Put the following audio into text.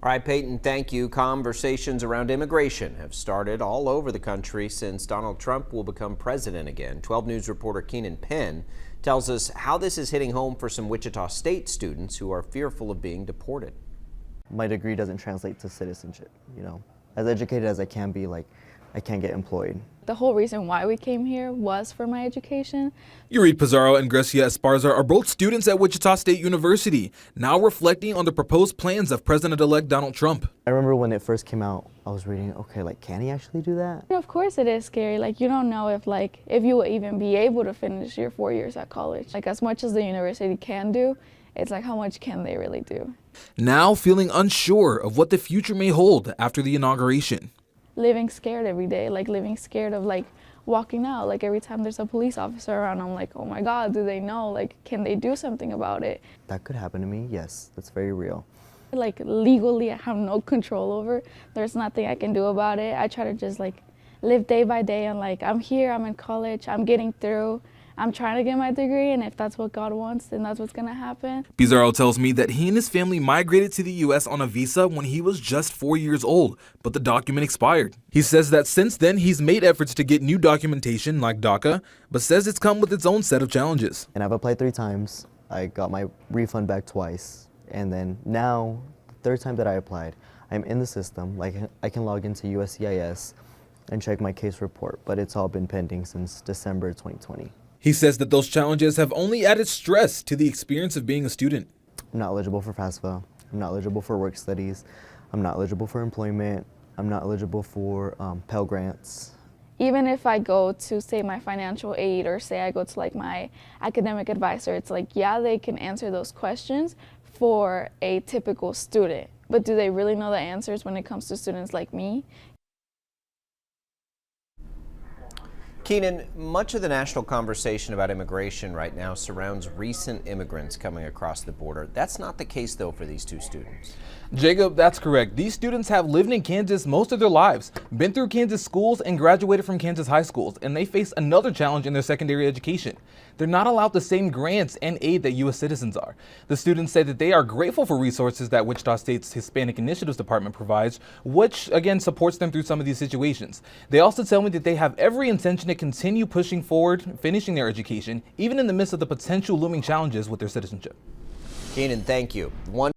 All right, Peyton, thank you. Conversations around immigration have started all over the country since Donald Trump will become president again. 12 News reporter Keenan Penn tells us how this is hitting home for some Wichita State students who are fearful of being deported. My degree doesn't translate to citizenship, As educated as I can be, I can't get employed. The whole reason why we came here was for my education. Yurit Pizarro and Grecia Esparza are both students at Wichita State University, now reflecting on the proposed plans of President-elect Donald Trump. I remember when it first came out, I was reading, okay, can he actually do that? Of course it is scary. You don't know if you will even be able to finish your 4 years at college. As much as the university can do, it's how much can they really do? Now feeling unsure of what the future may hold after the inauguration. Living scared every day, living scared of walking out. Every time there's a police officer around, I'm oh my God, do they know? Can they do something about it? That could happen to me, yes, that's very real. Legally, I have no control over. There's nothing I can do about it. I try to just live day by day and I'm here, I'm in college, I'm getting through. I'm trying to get my degree, and if that's what God wants, then that's what's going to happen. Pizarro tells me that he and his family migrated to the U.S. on a visa when he was just 4 years old, but the document expired. He says that since then, he's made efforts to get new documentation like DACA, but says it's come with its own set of challenges. And I've applied 3 times. I got my refund back twice. And then now, the 3rd time that I applied, I'm in the system. I can log into USCIS and check my case report, but it's all been pending since December 2020. He says that those challenges have only added stress to the experience of being a student. I'm not eligible for FAFSA. I'm not eligible for work studies. I'm not eligible for employment. I'm not eligible for Pell Grants. Even if I go to, say, my financial aid or say I go to my academic advisor, it's yeah, they can answer those questions for a typical student. But do they really know the answers when it comes to students like me? Keenan, much of the national conversation about immigration right now surrounds recent immigrants coming across the border. That's not the case, though, for these 2 students. Jacob, that's correct. These students have lived in Kansas most of their lives, been through Kansas schools, and graduated from Kansas high schools, and they face another challenge in their secondary education. They're not allowed the same grants and aid that U.S. citizens are. The students say that they are grateful for resources that Wichita State's Hispanic Initiatives Department provides, which, again, supports them through some of these situations. They also tell me that they have every intention to continue pushing forward, finishing their education, even in the midst of the potential looming challenges with their citizenship. Keenan, thank you.